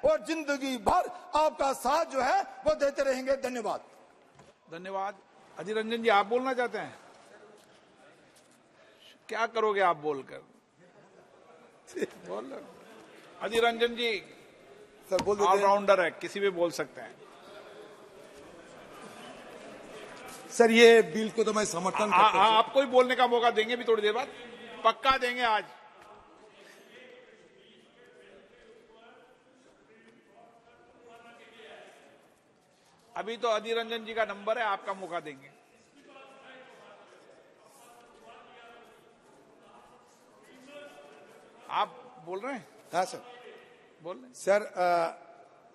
और जिंदगी भर आपका साथ जो है वो देते रहेंगे। धन्यवाद। धन्यवाद। अधीर रंजन जी, आप बोलना चाहते हैं? क्या करोगे आप बोलकर? बोल। अधीर रंजन जी सर बोल देते हैं। ऑलराउंडर है, किसी भी बोल सकते हैं। सर ये बिल को तो मैं समर्थन करता हूं। आपको ही बोलने का मौका देंगे भी थोड़ी देर बाद, पक्का देंगे आज। अभी तो अधीर रंजन जी का नंबर है, आपका मौका देंगे। आप बोल रहे हैं? हाँ सर बोल रहे हैं। Sir,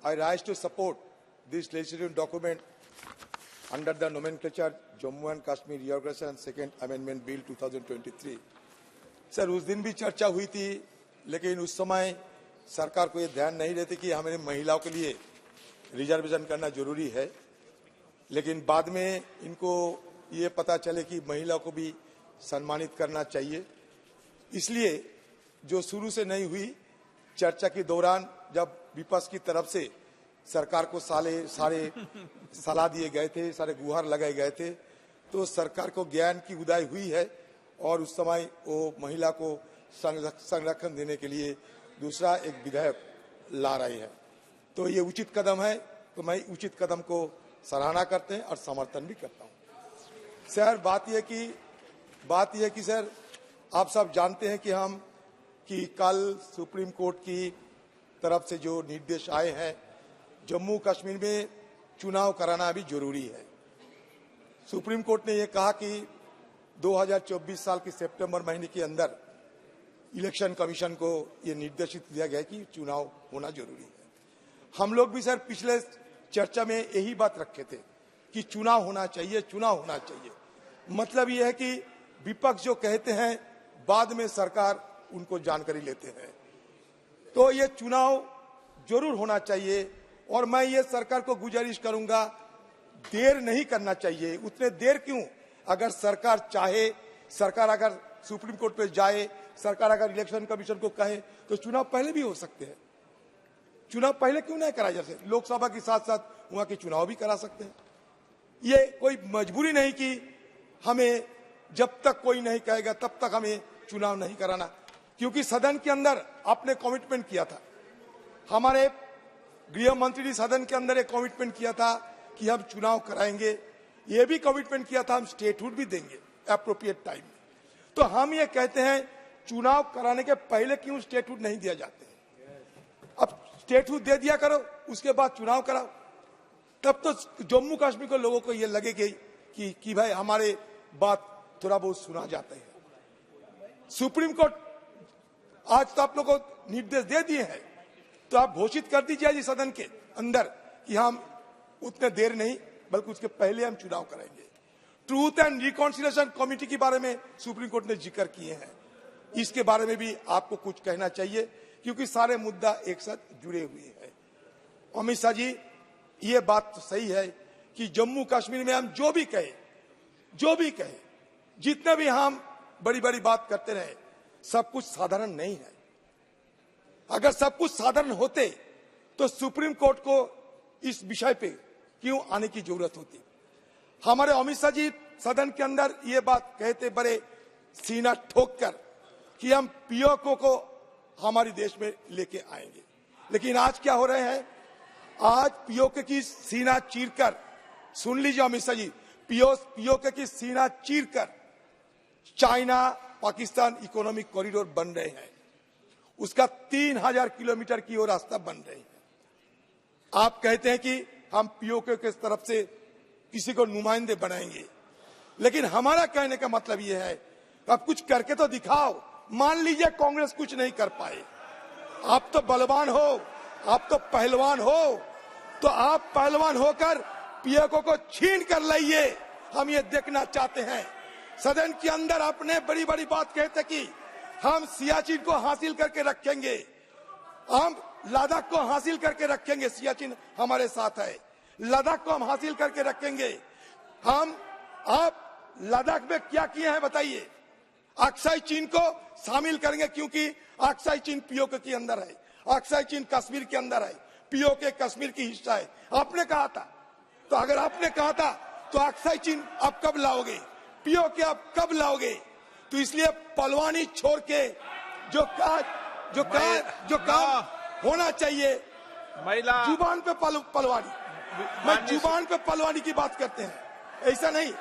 I rise to support this legislative document under the nomenclature Jammu and Kashmir Reorganization and Second Amendment Bill 2023। Sir उस दिन भी चर्चा हुई थी, लेकिन उस समय सरकार को ये ध्यान नहीं रहती कि हमारे महिलाओं के लिए रिजर्वेशन करना जरूरी है, लेकिन बाद में इनको ये पता चले कि महिलाओं को भी सम्मानित करना चाहिए। इसलिए जो शुरू से नहीं हुई, चर्चा के दौरान जब विपक्ष की तरफ से सरकार को सारे सलाह दिए गए थे, सारे गुहार लगाए गए थे, तो सरकार को ज्ञान की उदय हुई है और उस समय वो महिला को संरक्षण देने के लिए दूसरा एक विधेयक ला रही है। तो ये उचित कदम है, तो मैं उचित कदम को सराहना करते हैं और समर्थन भी करता हूँ। सर बात यह कि सर आप सब जानते हैं कि कल सुप्रीम कोर्ट की तरफ से जो निर्देश आए हैं, जम्मू कश्मीर में चुनाव कराना भी जरूरी है। सुप्रीम कोर्ट ने यह कहा कि 2024 साल के सितंबर महीने के अंदर इलेक्शन कमीशन को यह निर्देशित किया गया कि चुनाव होना जरूरी है। हम लोग भी सर पिछले चर्चा में यही बात रखे थे कि चुनाव होना चाहिए, चुनाव होना चाहिए। मतलब यह है कि विपक्ष जो कहते हैं, बाद में सरकार उनको जानकारी लेते हैं। तो ये चुनाव जरूर होना चाहिए और मैं ये सरकार को गुजारिश करूंगा, देर नहीं करना चाहिए। उतने देर क्यों? अगर सरकार चाहे, सरकार अगर सुप्रीम कोर्ट पे जाए, सरकार अगर इलेक्शन कमीशन को कहे, तो चुनाव पहले भी हो सकते हैं। चुनाव पहले क्यों नहीं करा जा सकते? लोकसभा के साथ साथ वहां के चुनाव भी करा सकते हैं। ये कोई मजबूरी नहीं कि हमें जब तक कोई नहीं कहेगा तब तक हमें चुनाव नहीं कराना, क्योंकि सदन के अंदर आपने कमिटमेंट किया था, हमारे गृह मंत्री ने सदन के अंदर एक कमिटमेंट किया था कि हम चुनाव कराएंगे। ये भी कमिटमेंट किया था हम स्टेटहुड भी देंगे एप्रोप्रिएट टाइम में। तो हम ये कहते हैं चुनाव कराने के पहले क्यों स्टेटहुड नहीं दिया जाते? अब स्टेटहुड दे दिया करो, उसके बाद चुनाव कराओ। तब तो जम्मू कश्मीर के लोगों को ये लगेगा कि भाई हमारे बात थोड़ा बहुत सुना जाता है। सुप्रीम कोर्ट आज तो आप लोगों को निर्देश दे दिए हैं, तो आप घोषित कर दीजिए जी सदन के अंदर कि हम उतने देर नहीं बल्कि उसके पहले हम चुनाव कराएंगे। ट्रूथ एंड रिकॉन्सिलिएशन कमेटी के बारे में सुप्रीम कोर्ट ने जिक्र किए हैं, इसके बारे में भी आपको कुछ कहना चाहिए, क्योंकि सारे मुद्दा एक साथ जुड़े हुए हैं। अमित शाह जी, ये बात तो सही है कि जम्मू कश्मीर में हम जो भी कहे, जितने भी हम बड़ी बड़ी बात करते रहे, सब कुछ साधारण नहीं है। अगर सब कुछ साधारण होते तो सुप्रीम कोर्ट को इस विषय पे क्यों आने की जरूरत होती? हमारे अमित शाह जी सदन के अंदर ये बात कहते बड़े सीना ठोक कर कि हम पीओके को हमारे देश में लेके आएंगे, लेकिन आज क्या हो रहे हैं? आज पीओके की सीना चीरकर, सुन लीजिए अमित शाह जी, पीओके की सीना चीरकर चाइना पाकिस्तान इकोनॉमिक कॉरिडोर बन रहे हैं, उसका 3000 किलोमीटर की ओर रास्ता बन रहे हैं। आप कहते हैं कि हम पीओके के तरफ से किसी को नुमाइंदे बनाएंगे, लेकिन हमारा कहने का मतलब यह है आप कुछ करके तो दिखाओ। मान लीजिए कांग्रेस कुछ नहीं कर पाए, आप तो बलवान हो, आप तो पहलवान हो, तो आप पहलवान होकर पीओके को छीन कर लाइए। हम ये देखना चाहते हैं। सदन के अंदर आपने बड़ी बड़ी बात कहते कि हम सियाचिन को हासिल करके रखेंगे, हम लद्दाख को हासिल करके रखेंगे, सियाचिन हमारे साथ है, लद्दाख को हम हासिल करके रखेंगे। आप लद्दाख में क्या किए हैं बताइए? अक्साई चीन को शामिल करेंगे, क्योंकि अक्साई चीन पीओके के अंदर है, अक्साई चीन कश्मीर के अंदर है, पीओके कश्मीर की हिस्सा है, आपने कहा था। तो अगर आपने कहा था तो अक्साई चीन आप कब लाओगे, पीओके आप कब लाओगे? तो इसलिए पलवानी छोड़ के जो काम होना चाहिए, महिला जुबान पे पलवानी, मैं जुबान पे पलवानी की बात करते हैं, ऐसा नहीं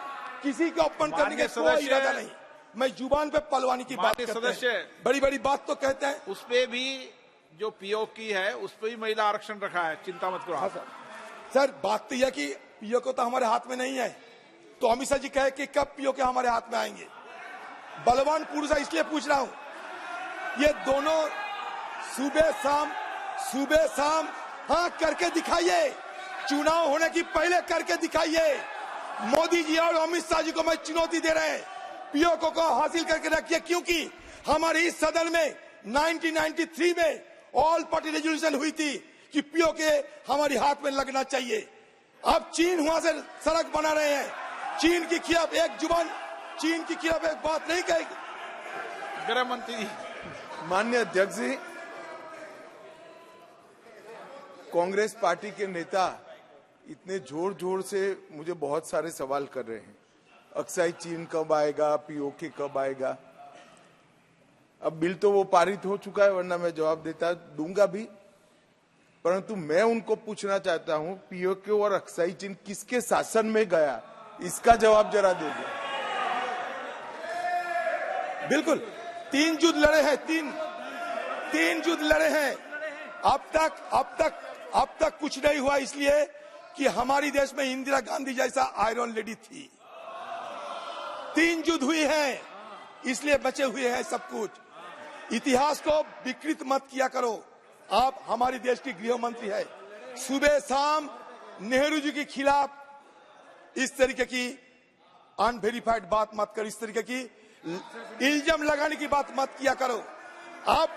किसी का अपमान करने का कोई इरादा नहीं, मैं जुबान पे पलवानी की बात करते हैं। बड़ी बड़ी बात तो कहते हैं, उस पे भी जो पीओ की है उस पे भी महिला आरक्षण रखा है, चिंता मत करो। हाँ सर, बात तो यह कि पीओ को तो हमारे हाथ में नहीं है, तो अमित शाह जी कहे कि कब पीओ के हमारे हाथ में आएंगे? बलवान पुरुष है इसलिए पूछ रहा हूं, ये दोनों सुबह शाम हाँ करके दिखाइए, चुनाव होने की पहले करके दिखाइए। मोदी जी और अमित शाह जी को मैं चुनौती दे रहे हैं, पीओ को हासिल करके रखिए, क्योंकि हमारे इस सदन में 1993 में ऑल पार्टी रेजोल्यूशन हुई थी कि पीओ के हमारे हाथ में लगना चाहिए। अब चीन वहां से सड़क बना रहे हैं, चीन के खिलाफ एक जुबान, चीन के खिलाफ एक बात नहीं कहेगी। गृह मंत्री माननीय अध्यक्ष जी, कांग्रेस पार्टी के नेता इतने जोर जोर से मुझे बहुत सारे सवाल कर रहे हैं, अक्साई चीन कब आएगा, पीओके कब आएगा। अब बिल तो वो पारित हो चुका है, वरना मैं जवाब दूंगा भी, परंतु मैं उनको पूछना चाहता हूं, पीओके और अक्साई चीन किसके शासन में गया, इसका जवाब जरा दे दो। बिल्कुल, तीन युद्ध लड़े हैं, तीन युद्ध लड़े हैं। अब तक कुछ नहीं हुआ, इसलिए कि हमारी देश में इंदिरा गांधी जैसा आयरन लेडी थी। 3 युद्ध हुए हैं, इसलिए बचे हुए हैं सब कुछ। इतिहास को विकृत मत किया करो, आप हमारे देश की गृह मंत्री है, सुबह शाम नेहरू जी के खिलाफ इस तरीके की अनवेरिफाइड बात मत करो, इस तरीके की इल्जाम लगाने की बात मत किया करो। आप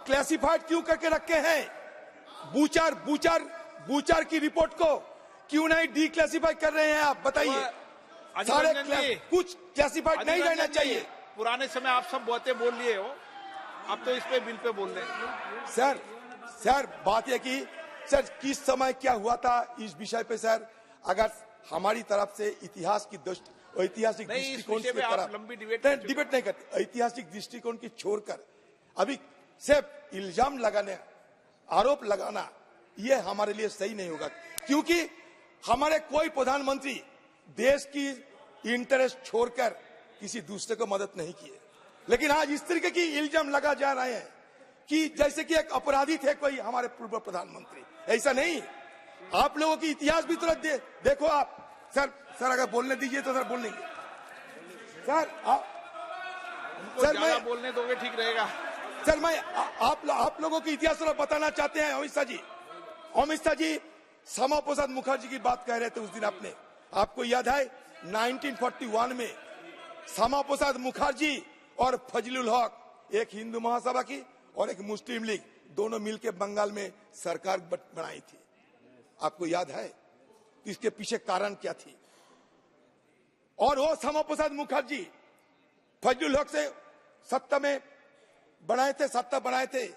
क्लासिफाइड क्यों करके रखे हैं? बूचर की रिपोर्ट को क्यों नहीं डिक्लासिफाई कर रहे हैं आप, बताइए। सारे कुछ क्लासिफाइड नहीं रहना चाहिए। पुराने समय आप सब बातें बोल लिए हो, अब तो इस पे बिल पे बोल रहे हैं। सर बात यह कि सर किस समय क्या हुआ था इस विषय पे सर, अगर हमारी तरफ से इतिहास की ऐतिहासिक दृष्टिकोण की तरफ लंबी डिबेट नहीं करते, ऐतिहासिक दृष्टिकोण की छोड़कर अभी सिर्फ इल्जाम लगाने, आरोप लगाना, ये हमारे लिए सही नहीं होगा, क्योंकि हमारे कोई प्रधानमंत्री देश की इंटरेस्ट छोड़कर किसी दूसरे को मदद नहीं किए। लेकिन आज इस तरीके की इल्जाम लगा जा रहे हैं कि जैसे कि एक अपराधी थे कोई हमारे पूर्व प्रधानमंत्री, ऐसा नहीं। आप लोगों की इतिहास भी तुरंत देखो आप। सर अगर बोलने दीजिए तो सर बोल लेंगे। सर मैं बोलने दोगे ठीक रहेगा। सर मैं आप लोगों की इतिहास थोड़ा बताना चाहते हैं। अमित शाह जी श्यामा प्रसाद मुखर्जी की बात कह रहे थे उस दिन, आपको याद है 1941 में श्यामा प्रसाद मुखर्जी और फजलुल हक, एक हिंदू महासभा की और एक मुस्लिम लीग, दोनों मिलकर बंगाल में सरकार बनाई थी, आपको याद है? इसके पीछे कारण क्या थी? और वो श्यामा प्रसाद मुखर्जी फजलुल हक से सत्ता बनाए थे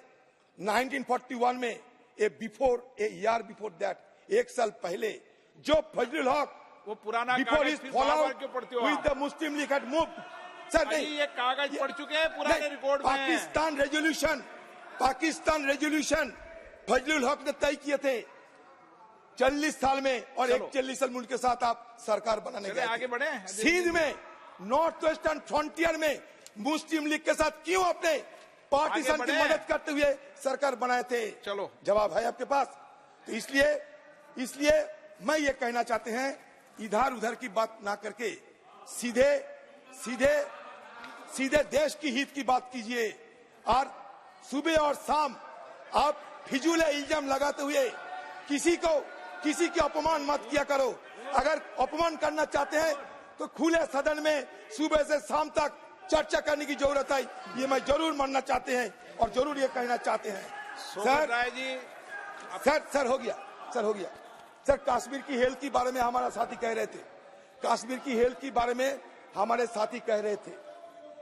1941 में। ईयर बिफोर दैट, एक साल पहले, जो फजलुल हक वो पुराना बिफोर इज फॉलोअप क्यों पढ़ते हो with the Muslim league had moved. Sir नहीं, ये कागज पढ़ चुके हैं पुराने रिकॉर्ड में। पाकिस्तान रेजोल्यूशन फजलुल हक ने तय किए थे 40 साल में, और एक 40 साल मुल्क के साथ आप सरकार बनाने गए। आगे बढ़े। सिंध में नॉर्थ वेस्टर्न फ्रंटियर में मुस्लिम लीग के साथ क्यों अपने पार्टीशन की मदद करते हुए सरकार बनाए थे? चलो जवाब है आपके पास। तो इसलिए मैं ये कहना चाहते हैं, इधर उधर की बात ना करके सीधे देश की हित की बात कीजिए। और सुबह और शाम आप फिजूल इल्जाम लगाते हुए किसी के अपमान मत किया करो। अगर अपमान करना चाहते हैं तो खुले सदन में सुबह से शाम तक चर्चा करने की जरूरत है, ये मैं जरूर मानना चाहते हैं और जरूर ये कहना चाहते हैं। सर हो गया। सर कश्मीर की हेल्थ के बारे में हमारा साथी कह रहे थे,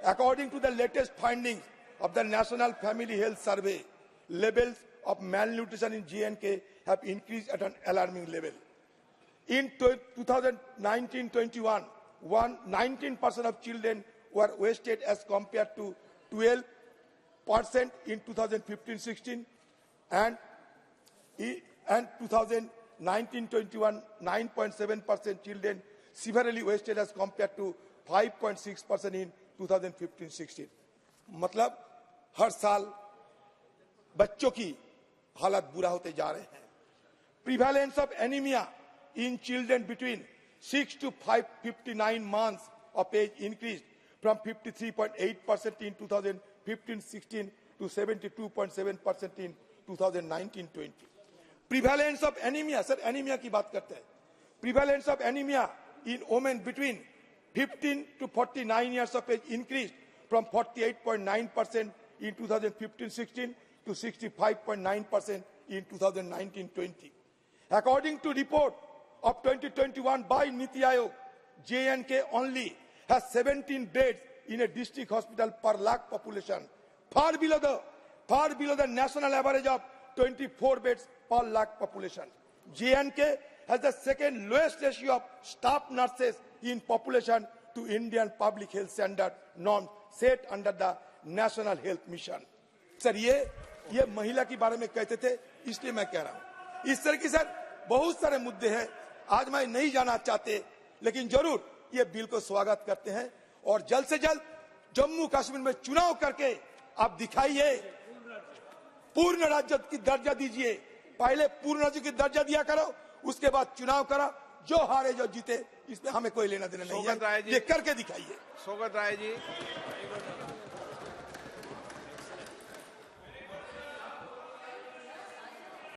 according to the latest findings of the National Family Health Survey, levels of malnutrition in J&K have increased at an alarming level. In 2019-21, 19% of children were wasted as compared to 12% in 2015-16, and 2019-21, 9.7% children severely wasted as compared to 5.6% in 2015-16. मतलब हर साल बच्चों की हालत बुरा होते जा रहे हैं. Prevalence of anemia in children between 6 to 59 months of age increased from 53.8% in 2015-16 to 72.7% in 2019-20. Prevalence of anemia, sir, anemia की बात करते हैं. Prevalence of anemia in women between 15 to 49 years of age increased from 48.9% in 2015-16 to 65.9% in 2019-20. According to report of 2021 by Niti Aayog, J&K only has 17 beds in a district hospital per lakh population, far below the national average of 24 beds per lakh population. J&K has the second lowest ratio of staff nurses in population to Indian public health standard norms set under the National Health Mission. Sir ये महिला के बारे में कहते थे, इसलिए मैं कह रहा हूं. इस तरह की सर बहुत सारे मुद्दे हैं. आज मैं नहीं जाना चाहते, लेकिन जरूर ये बिल को स्वागत करते हैं और जल्द से जल्द जम्मू कश्मीर में चुनाव करके आप दिखाइए, पूर्ण राज्य की दर्जा दीजिए. पहले पूर्ण राज्य की दर्जा दिया करो, उसके बाद चुनाव करो. जो हारे जो जीते इसमें हमें कोई लेना देना नहीं है. ये करके दिखाइए. सौगत राय जी.